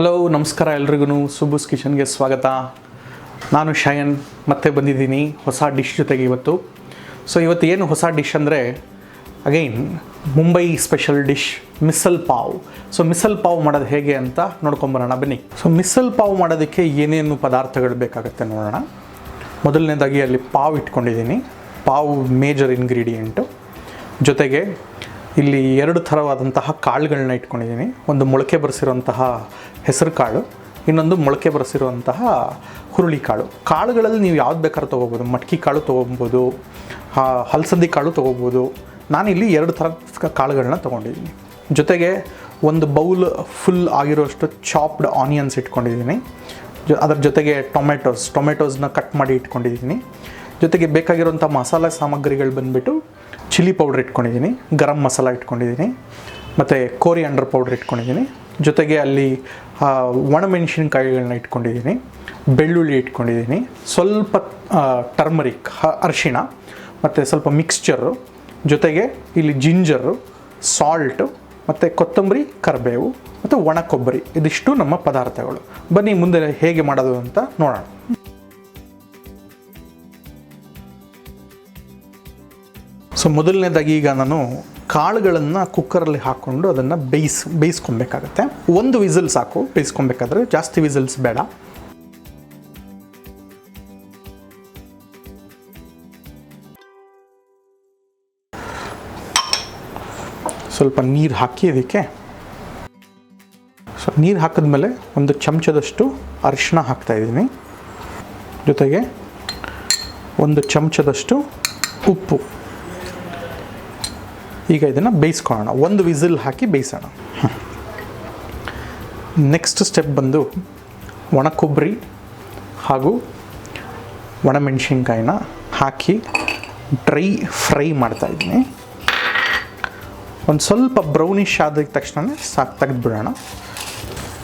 Hello ನಮಸ್ಕಾರ ಎಲ್ರಿಗೂ subbu'skitchenಗೆ ಸ್ವಾಗತ. ನಾನು ಶಯನ್ ಮತ್ತೆ ಬಂದಿದ್ದೀನಿ ಹೊಸ ಡಿಶ್ ಜೊತೆಗೆ ಇವತ್ತು. ಇವತ್ತು ಏನು ಹೊಸ ಡಿಶ್ ಅಂದರೆ again Mumbai special dish missile pav. Missile pav ಮಾಡೋದು ಹೇಗೆ ಅಂತ ನೋಡ್ಕೊಂಬರೋಣ ಬನ್ನಿ. ಮಿಸಲ್ ಪಾವ್ ಮಾಡೋದಕ್ಕೆ ಏನೇನು ಪದಾರ್ಥಗಳು ಬೇಕಾಗುತ್ತೆ ನೋಡೋಣ. ಮೊದಲನೇದಾಗಿ ಅಲ್ಲಿ ಪಾವ್ ಇಟ್ಕೊಂಡಿದ್ದೀನಿ. Pav major ingredient. ಜೊತೆಗೆ ಇಲ್ಲಿ ಎರಡು ಥರವಾದಂತಹ ಕಾಳುಗಳನ್ನ ಇಟ್ಕೊಂಡಿದ್ದೀನಿ. ಒಂದು ಮೊಳಕೆ ಬರೆಸಿರುವಂತಹ ಹೆಸರು ಕಾಳು, ಇನ್ನೊಂದು ಮೊಳಕೆ ಬರೆಸಿರುವಂತಹ ಹುರುಳಿ ಕಾಳು. ಕಾಳುಗಳಲ್ಲಿ ನೀವು ಯಾವ್ದು ಬೇಕಾದ್ರೂ ತೊಗೋಬೋದು. ಮಟ್ಕಿ ಕಾಳು ತೊಗೊಬೋದು, ಹಲಸಂದಿ ಕಾಳು ತೊಗೋಬೋದು. ನಾನಿಲ್ಲಿ ಎರಡು ಥರ ಕಾಳುಗಳನ್ನ ತೊಗೊಂಡಿದ್ದೀನಿ. ಜೊತೆಗೆ ಒಂದು ಬೌಲ್ ಫುಲ್ ಆಗಿರೋಷ್ಟು ಚಾಪ್ಡ್ ಆನಿಯನ್ಸ್ ಇಟ್ಕೊಂಡಿದ್ದೀನಿ. ಅದರ ಜೊತೆಗೆ ಟೊಮೆಟೋಸ್ನ ಕಟ್ ಮಾಡಿ ಇಟ್ಕೊಂಡಿದ್ದೀನಿ. ಜೊತೆಗೆ ಬೇಕಾಗಿರುವಂಥ ಮಸಾಲೆ ಸಾಮಗ್ರಿಗಳು ಬಂದುಬಿಟ್ಟು ಚಿಲ್ಲಿ ಪೌಡ್ರ್ ಇಟ್ಕೊಂಡಿದ್ದೀನಿ, ಗರಂ ಮಸಾಲ ಇಟ್ಕೊಂಡಿದ್ದೀನಿ, ಮತ್ತು ಕೋರಿಯಾಂಡರ್ ಪೌಡ್ರ್ ಇಟ್ಕೊಂಡಿದ್ದೀನಿ. ಜೊತೆಗೆ ಅಲ್ಲಿ ಒಣಮೆಣಸಿನ್ಕಾಯಿಗಳನ್ನ ಇಟ್ಕೊಂಡಿದ್ದೀನಿ, ಬೆಳ್ಳುಳ್ಳಿ ಇಟ್ಕೊಂಡಿದ್ದೀನಿ, ಸ್ವಲ್ಪ ಟರ್ಮರಿಕ್ ಅರಿಶಿಣ, ಮತ್ತು ಸ್ವಲ್ಪ ಮಿಕ್ಸ್ಚರು, ಜೊತೆಗೆ ಇಲ್ಲಿ ಜಿಂಜರು, ಸಾಲ್ಟು, ಮತ್ತು ಕೊತ್ತಂಬರಿ, ಕರಿಬೇವು ಮತ್ತು ಒಣ ಕೊಬ್ಬರಿ. ಇದಿಷ್ಟು ನಮ್ಮ ಪದಾರ್ಥಗಳು. ಬನ್ನಿ ಮುಂದೆ ಹೇಗೆ ಮಾಡೋದು ಅಂತ ನೋಡೋಣ. ಮೊದಲನೇದಾಗಿ ಈಗ ನಾನು ಕಾಳುಗಳನ್ನು ಕುಕ್ಕರಲ್ಲಿ ಹಾಕ್ಕೊಂಡು ಅದನ್ನು ಬೇಯಿಸ್ಕೊಬೇಕಾಗತ್ತೆ. ಒಂದು ವಿಸಿಲ್ ಸಾಕು ಬೇಯಿಸ್ಕೊಬೇಕಾದ್ರೆ, ಜಾಸ್ತಿ ವಿಸಿಲ್ಸ್ ಬೇಡ. ಸ್ವಲ್ಪ ನೀರು ಹಾಕಿ ಅದಕ್ಕೆ ನೀರು ಹಾಕಿದ್ಮೇಲೆ ಒಂದು ಚಮಚದಷ್ಟು ಅರಿಶಿಣ ಹಾಕ್ತಾಯಿದ್ದೀನಿ. ಜೊತೆಗೆ ಒಂದು ಚಮಚದಷ್ಟು ಉಪ್ಪು. ಈಗ ಇದನ್ನು ಬೇಯಿಸ್ಕೊಳ್ಳೋಣ. ಒಂದು ವಿಸಿಲ್ ಹಾಕಿ ಬೇಯಿಸೋಣ. ನೆಕ್ಸ್ಟ್ ಸ್ಟೆಪ್ ಬಂದು ಒಣ ಕೊಬ್ಬರಿ ಹಾಗೂ ಒಣಮೆಣಸಿನ್ಕಾಯಿನ ಹಾಕಿ ಡ್ರೈ ಫ್ರೈ ಮಾಡ್ತಾಯಿದ್ದೀನಿ. ಒಂದು ಸ್ವಲ್ಪ ಬ್ರೌನಿಷ್ ಆದ ತಕ್ಷಣ ಸಾಕು, ತೆಗೆದುಬಿಡೋಣ.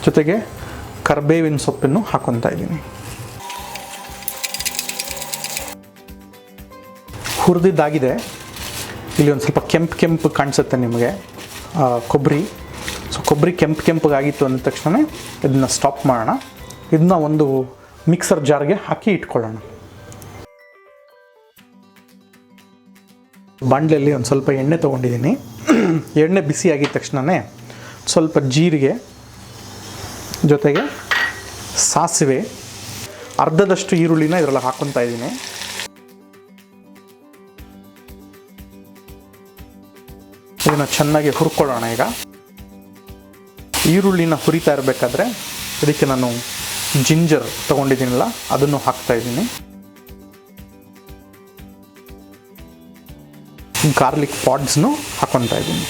ಜೊತೆಗೆ ಕರಿಬೇವಿನ ಸೊಪ್ಪನ್ನು ಹಾಕ್ಕೊತಾ ಇದ್ದೀನಿ. ಹುರಿದಿದ್ದಾಗಿದೆ. ಇಲ್ಲಿ ಒಂದು ಸ್ವಲ್ಪ ಕೆಂಪು ಕಾಣಿಸುತ್ತೆ ನಿಮಗೆ ಕೊಬ್ಬರಿ. ಕೊಬ್ಬರಿ ಕೆಂಪಗಾಗಿತ್ತು ಅಂದ ತಕ್ಷಣ ಇದನ್ನು ಸ್ಟಾಪ್ ಮಾಡೋಣ. ಇದನ್ನ ಒಂದು ಮಿಕ್ಸರ್ ಜಾರ್ಗೆ ಹಾಕಿ ಇಟ್ಕೊಳ್ಳೋಣ. ಬಾಣಲೆಯಲ್ಲಿ ಒಂದು ಸ್ವಲ್ಪ ಎಣ್ಣೆ ತೊಗೊಂಡಿದ್ದೀನಿ. ಎಣ್ಣೆ ಬಿಸಿ ಆಗಿದ ತಕ್ಷಣವೇ ಸ್ವಲ್ಪ ಜೀರಿಗೆ, ಜೊತೆಗೆ ಸಾಸಿವೆ, ಅರ್ಧದಷ್ಟು ಈರುಳ್ಳಿನ ಇದರಲ್ಲಿ ಹಾಕ್ಕೊತಾ ಇದ್ದೀನಿ. ಇದನ್ನು ಚೆನ್ನಾಗಿ ಹುರ್ಕೊಳ್ಳೋಣ. ಈಗ ಈರುಳ್ಳಿನ ಹುರಿತಾ ಇರಬೇಕಾದ್ರೆ ಇದಕ್ಕೆ ನಾನು ಜಿಂಜರ್ ತೊಗೊಂಡಿದ್ದೀನಲ್ಲ ಅದನ್ನು ಹಾಕ್ತಾಯಿದ್ದೀನಿ. ಗಾರ್ಲಿಕ್ ಪಾಡ್ಸ್ನು ಹಾಕ್ಕೊತಾ ಇದ್ದೀನಿ.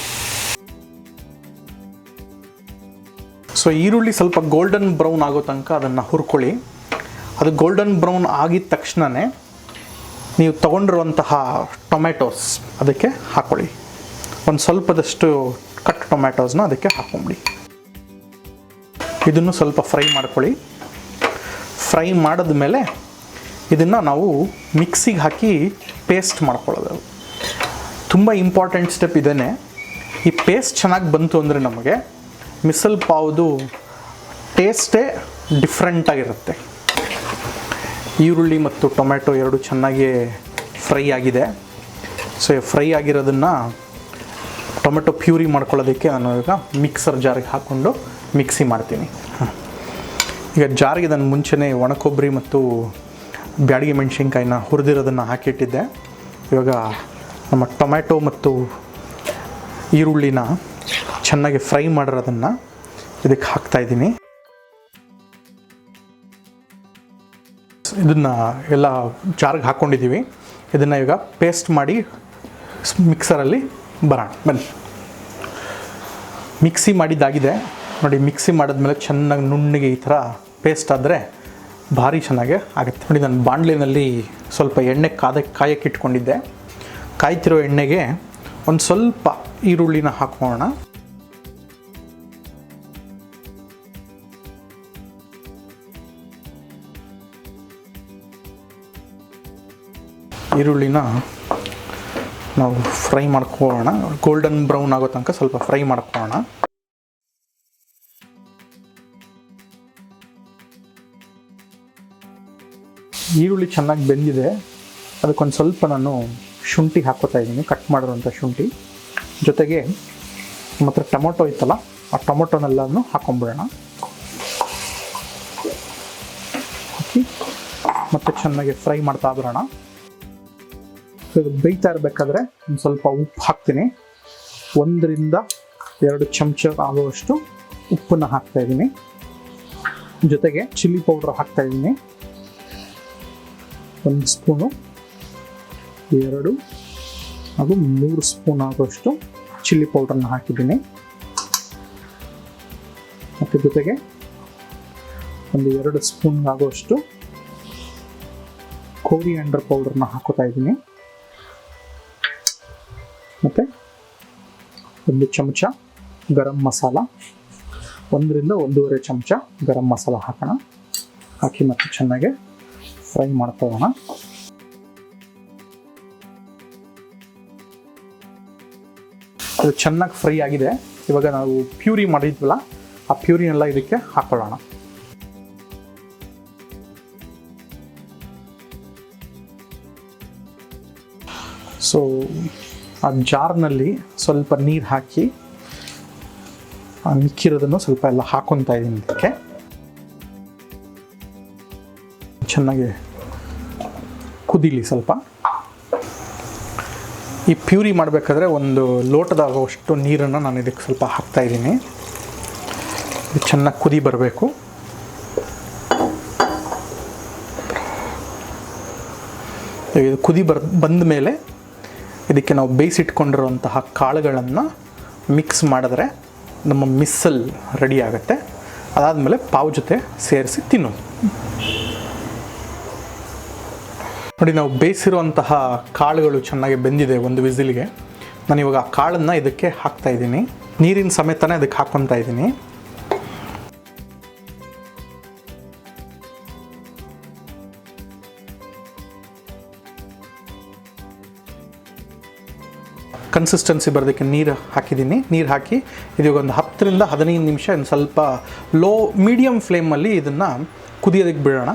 ಈರುಳ್ಳಿ ಸ್ವಲ್ಪ ಗೋಲ್ಡನ್ ಬ್ರೌನ್ ಆಗೋ ತನಕ ಅದನ್ನು ಹುರ್ಕೊಳ್ಳಿ. ಅದು ಗೋಲ್ಡನ್ ಬ್ರೌನ್ ಆಗಿದ ತಕ್ಷಣವೇ ನೀವು ತೊಗೊಂಡಿರುವಂತಹ ಟೊಮೆಟೋಸ್ ಅದಕ್ಕೆ ಹಾಕ್ಕೊಳ್ಳಿ. ಒಂದು ಸ್ವಲ್ಪದಷ್ಟು ಕಟ್ ಟೊಮ್ಯಾಟೋಸ್ನ ಅದಕ್ಕೆ ಹಾಕ್ಕೊಂಬಿಡಿ. ಇದನ್ನು ಸ್ವಲ್ಪ ಫ್ರೈ ಮಾಡ್ಕೊಳ್ಳಿ. ಫ್ರೈ ಮಾಡಿದ್ಮೇಲೆ ಇದನ್ನು ನಾವು ಮಿಕ್ಸಿಗೆ ಹಾಕಿ ಪೇಸ್ಟ್ ಮಾಡ್ಕೊಳ್ಳೋದು. ತುಂಬ ಇಂಪಾರ್ಟೆಂಟ್ ಸ್ಟೆಪ್ ಇದೇನೆ. ಈ ಪೇಸ್ಟ್ ಚೆನ್ನಾಗಿ ಬಂತು ಅಂದರೆ ನಮಗೆ ಮಿಸಲ್ ಪಾವ್ದು ಟೇಸ್ಟೇ ಡಿಫ್ರೆಂಟಾಗಿರುತ್ತೆ. ಈರುಳ್ಳಿ ಮತ್ತು ಟೊಮ್ಯಾಟೊ ಎರಡು ಚೆನ್ನಾಗಿ ಫ್ರೈ ಆಗಿದೆ. ಫ್ರೈ ಆಗಿರೋದನ್ನು ಟೊಮೆಟೊ ಪ್ಯೂರಿ ಮಾಡ್ಕೊಳ್ಳೋದಕ್ಕೆ ನಾನು ಈಗ ಮಿಕ್ಸರ್ ಜಾರಿಗೆ ಹಾಕ್ಕೊಂಡು ಮಿಕ್ಸಿ ಮಾಡ್ತೀನಿ. ಈಗ ಜಾರಿಗೆ ಇದನ್ನು ಮುಂಚೆನೇ ಒಣ ಕೊಬ್ಬರಿ ಮತ್ತು ಬ್ಯಾಡಗಿ ಮೆಣಸಿನ್ಕಾಯಿನ ಹುರಿದಿರೋದನ್ನು ಹಾಕಿಟ್ಟಿದ್ದೆ. ಇವಾಗ ನಮ್ಮ ಟೊಮ್ಯಾಟೊ ಮತ್ತು ಈರುಳ್ಳಿನ ಚೆನ್ನಾಗಿ ಫ್ರೈ ಮಾಡಿರೋದನ್ನು ಇದಕ್ಕೆ ಹಾಕ್ತಾಯಿದ್ದೀನಿ. ಇದನ್ನು ಎಲ್ಲ ಜಾರಿಗೆ ಹಾಕ್ಕೊಂಡಿದ್ದೀವಿ. ಇದನ್ನು ಈಗ ಪೇಸ್ಟ್ ಮಾಡಿ ಮಿಕ್ಸರಲ್ಲಿ ಬನ್ನಿ. ಮಿಕ್ಸಿ ಮಾಡಿದ್ದಾಗಿದೆ ನೋಡಿ. ಮಿಕ್ಸಿ ಮಾಡಿದ್ಮೇಲೆ ಚೆನ್ನಾಗಿ ನುಣ್ಣಗೆ ಈ ಥರ ಪೇಸ್ಟ್ ಆದರೆ ಭಾರಿ ಚೆನ್ನಾಗಿ ಆಗುತ್ತೆ ನೋಡಿ. ನಾನು ಬಾಣಲೆಯಲ್ಲಿ ಸ್ವಲ್ಪ ಎಣ್ಣೆ ಕಾಯಕ್ಕೆ ಇಟ್ಕೊಂಡಿದ್ದೆ. ಕಾಯ್ತಿರೋ ಎಣ್ಣೆಗೆ ಒಂದು ಸ್ವಲ್ಪ ಈರುಳ್ಳಿನ ಹಾಕೋಣ. ಈರುಳ್ಳಿನ ನಾವು ಫ್ರೈ ಮಾಡ್ಕೊಳ್ಳೋಣ. ಗೋಲ್ಡನ್ ಬ್ರೌನ್ ಆಗೋ ತನಕ ಸ್ವಲ್ಪ ಫ್ರೈ ಮಾಡ್ಕೊಳ್ಳೋಣ. ಈರುಳ್ಳಿ ಚೆನ್ನಾಗಿ ಬೆಂದಿದೆ. ಅದಕ್ಕೊಂದು ಸ್ವಲ್ಪ ನಾನು ಶುಂಠಿ ಹಾಕ್ಕೋತಾ ಇದ್ದೀನಿ, ಕಟ್ ಮಾಡಿರೋಂಥ ಶುಂಠಿ. ಜೊತೆಗೆ ಮತ್ತು ಟೊಮೊಟೊ ಇತ್ತಲ್ಲ, ಆ ಟೊಮೊಟೊನೆಲ್ಲನೂ ಹಾಕ್ಕೊಂಬಿಡೋಣ. ಹಾಕಿ ಮತ್ತು ಚೆನ್ನಾಗಿ ಫ್ರೈ ಮಾಡ್ತಾ ಬರೋಣ. ಇದು ಬೇಯ್ತಾ ಇರಬೇಕಾದ್ರೆ ಒಂದು ಸ್ವಲ್ಪ ಉಪ್ಪು ಹಾಕ್ತೀನಿ. 1 ರಿಂದ 2 ಚಮಚ ಆಗುವಷ್ಟು ಉಪ್ಪನ್ನು ಹಾಕ್ತಾಯಿದ್ದೀನಿ. ಜೊತೆಗೆ ಚಿಲ್ಲಿ ಪೌಡ್ರ್ ಹಾಕ್ತಾಯಿದ್ದೀನಿ. 1 ಸ್ಪೂನು, 2 ಹಾಗೂ 3 ಸ್ಪೂನ್ ಆಗುವಷ್ಟು ಚಿಲ್ಲಿ ಪೌಡ್ರನ್ನ ಹಾಕಿದ್ದೀನಿ. ಮತ್ತು ಜೊತೆಗೆ ಒಂದು 2 ಸ್ಪೂನ್ ಆಗುವಷ್ಟು ಕೋರಿಯಾಂಡರ್ ಪೌಡರ್ನ ಹಾಕೋತಾ ಇದ್ದೀನಿ. ಮತ್ತು 1 ಚಮಚ ಗರಂ ಮಸಾಲ, 1 ರಿಂದ 1.5 ಚಮಚ ಗರಂ ಮಸಾಲ ಹಾಕೋಣ. ಹಾಕಿ ಮತ್ತೆ ಚೆನ್ನಾಗಿ ಫ್ರೈ ಮಾಡ್ಕೊಳ್ಳೋಣ. ಅದು ಚೆನ್ನಾಗಿ ಫ್ರೈ ಆಗಿದೆ. ಇವಾಗ ನಾವು ಪ್ಯೂರಿ ಮಾಡಿದ್ವಲ್ಲ, ಆ ಪ್ಯೂರಿನೆಲ್ಲ ಇದಕ್ಕೆ ಹಾಕೊಳ್ಳೋಣ. ಸೊ ಆ ಜಾರ್ನಲ್ಲಿ ಸ್ವಲ್ಪ ನೀರು ಹಾಕಿ ಮಿಕ್ಕಿರೋದನ್ನು ಸ್ವಲ್ಪ ಎಲ್ಲ ಹಾಕೊತಾ ಇದ್ದೀನಿ. ಇದಕ್ಕೆ ಚೆನ್ನಾಗಿ ಕುದೀಲಿ ಸ್ವಲ್ಪ. ಈ ಪ್ಯೂರಿ ಮಾಡಬೇಕಾದ್ರೆ 1 ಲೋಟದಾಗುವಷ್ಟು ನೀರನ್ನು ನಾನು ಇದಕ್ಕೆ ಸ್ವಲ್ಪ ಹಾಕ್ತಾಯಿದ್ದೀನಿ. ಇದು ಚೆನ್ನಾಗಿ ಕುದಿ ಬರಬೇಕು. ಇದು ಕುದಿ ಬಂದ ಮೇಲೆ ಇದಕ್ಕೆ ನಾವು ಬೇಯಿಸಿಟ್ಕೊಂಡಿರುವಂತಹ ಕಾಳುಗಳನ್ನು ಮಿಕ್ಸ್ ಮಾಡಿದ್ರೆ ನಮ್ಮ ಮಿಸ್ಸಲ್ ರೆಡಿ ಆಗುತ್ತೆ. ಅದಾದಮೇಲೆ ಪಾವ್ ಜೊತೆ ಸೇರಿಸಿ ತಿನ್ನೋದು. ನೋಡಿ, ನಾವು ಬೇಯಿಸಿರುವಂತಹ ಕಾಳುಗಳು ಚೆನ್ನಾಗಿ ಬೆಂದಿದೆ 1 ವಿಸಿಲ್ಗೆ. ನಾನು ಇವಾಗ ಆ ಕಾಳನ್ನು ಇದಕ್ಕೆ ಹಾಕ್ತಾ ಇದ್ದೀನಿ. ನೀರಿನ ಸಮೇತನೇ ಅದಕ್ಕೆ ಹಾಕ್ಕೊತಾ ಇದ್ದೀನಿ. ಕನ್ಸಿಸ್ಟೆನ್ಸಿ ಬರೋದಕ್ಕೆ ನೀರು ಹಾಕಿದ್ದೀನಿ. ನೀರು ಹಾಕಿ ಇದೀಗ ಒಂದು 10 ರಿಂದ 15 ನಿಮಿಷ ಒಂದು ಸ್ವಲ್ಪ ಮೀಡಿಯಮ್ ಫ್ಲೇಮಲ್ಲಿ ಇದನ್ನು ಕುದಿಯೋದಕ್ಕೆ ಬಿಡೋಣ.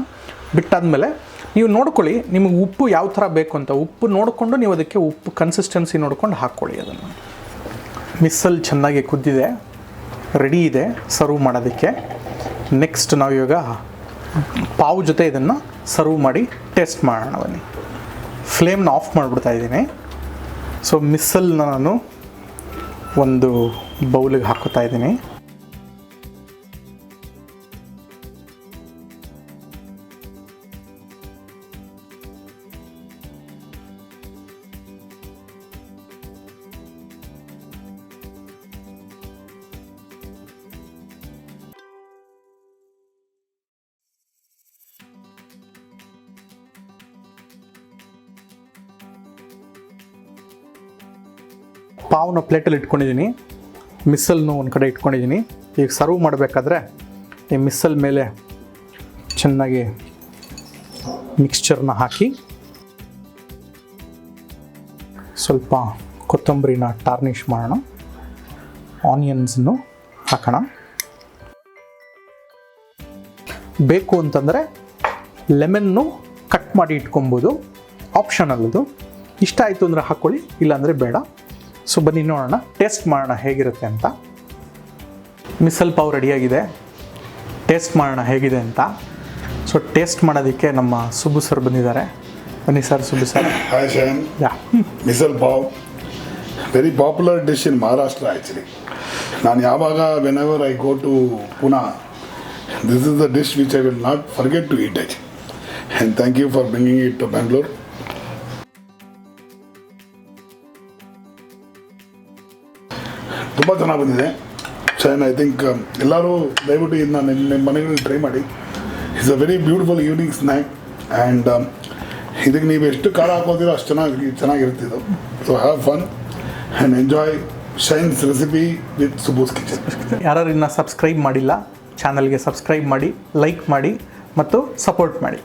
ಬಿಟ್ಟಾದಮೇಲೆ ನೀವು ನೋಡ್ಕೊಳ್ಳಿ, ನಿಮಗೆ ಉಪ್ಪು ಯಾವ ಥರ ಬೇಕು ಅಂತ. ಉಪ್ಪು ನೋಡಿಕೊಂಡು ನೀವು ಅದಕ್ಕೆ ಉಪ್ಪು ಕನ್ಸಿಸ್ಟೆನ್ಸಿ ನೋಡ್ಕೊಂಡು ಹಾಕ್ಕೊಳ್ಳಿ. ಅದನ್ನು ಮಿಸ್ಸಲ್ಲಿ ಚೆನ್ನಾಗಿ ಕುದ್ದಿದೆ, ರೆಡಿ ಇದೆ ಸರ್ವ್ ಮಾಡೋದಕ್ಕೆ. ನೆಕ್ಸ್ಟ್ ನಾವು ಇವಾಗ ಪಾವ್ ಜೊತೆ ಇದನ್ನು ಸರ್ವ್ ಮಾಡಿ ಟೇಸ್ಟ್ ಮಾಡೋಣ ಬನ್ನಿ. ಫ್ಲೇಮ್ನ ಆಫ್ ಮಾಡಿಬಿಡ್ತಾ ಇದ್ದೀನಿ. ಸೊ ಮಿಸ್ಸಲ್ನ ನಾನು ಒಂದು ಬೌಲಿಗೆ ಹಾಕೋತಾ ಇದ್ದೀನಿ. ಪಾವ್ನ ಪ್ಲೇಟಲ್ಲಿ ಇಟ್ಕೊಂಡಿದ್ದೀನಿ, ಮಿಸ್ಸಲ್ನು ಒಂದು ಕಡೆ ಇಟ್ಕೊಂಡಿದ್ದೀನಿ. ಈಗ ಸರ್ವ್ ಮಾಡಬೇಕಾದ್ರೆ ಈ ಮಿಸ್ಸಲ್ ಮೇಲೆ ಚೆನ್ನಾಗಿ ಮಿಕ್ಸ್ಚರ್ನ ಹಾಕಿ ಸ್ವಲ್ಪ ಕೊತ್ತಂಬರಿನ ಟಾರ್ನಿಷ್ ಮಾಡೋಣ. ಆನಿಯನ್ಸನ್ನು ಹಾಕೋಣ. ಬೇಕು ಅಂತಂದರೆ ಲೆಮನ್ನು ಕಟ್ ಮಾಡಿ ಇಟ್ಕೊಬೋದು, ಆಪ್ಷನಲ್ ಅದು. ಇಷ್ಟ ಆಯಿತು ಅಂದರೆ ಹಾಕ್ಕೊಳ್ಳಿ, ಇಲ್ಲಾಂದರೆ ಬೇಡ. ಸೊ ಬನ್ನಿ ನೋಡೋಣ, ಟೇಸ್ಟ್ ಮಾಡೋಣ ಹೇಗಿರುತ್ತೆ ಅಂತ. ಮಿಸಲ್ ಪಾವ್ ರೆಡಿಯಾಗಿದೆ, ಟೇಸ್ಟ್ ಮಾಡೋಣ ಹೇಗಿದೆ ಅಂತ. ಸೊ ಟೇಸ್ಟ್ ಮಾಡೋದಕ್ಕೆ ನಮ್ಮ ಸುಬ್ಬು ಸರ್ ಬಂದಿದ್ದಾರೆ. ಬನ್ನಿ sir. Subbu sir. Hi Shayan. Misal pav very popular dish in Maharashtra actually. ನಾನು ಯಾವಾಗ whenever I go to Poona, this is the dish which I will not forget to eat it. And thank you for bringing it to Bangalore. ತುಂಬ ಚೆನ್ನಾಗಿ ಬಂದಿದೆ Shayan. I think ಎಲ್ಲರೂ ದಯವಿಟ್ಟು ಇದನ್ನ ನಿಮ್ಮ ಮನೆಗಳಲ್ಲಿ ಟ್ರೈ ಮಾಡಿ. It's a very beautiful evening snack. And ಇದಕ್ಕೆ ನೀವು ಎಷ್ಟು ಖಾರ ಹಾಕೋತೀರೋ ಅಷ್ಟು ಚೆನ್ನಾಗಿರ್ತಿದ್ದು. So have fun and enjoy Shine's recipe with Subbu's kitchen. ಯಾರು ಇನ್ನೂ ಸಬ್ಸ್ಕ್ರೈಬ್ ಮಾಡಿಲ್ಲ, ಚಾನಲ್ಗೆ ಸಬ್ಸ್ಕ್ರೈಬ್ ಮಾಡಿ, ಲೈಕ್ ಮಾಡಿ ಮತ್ತು ಸಪೋರ್ಟ್ ಮಾಡಿ.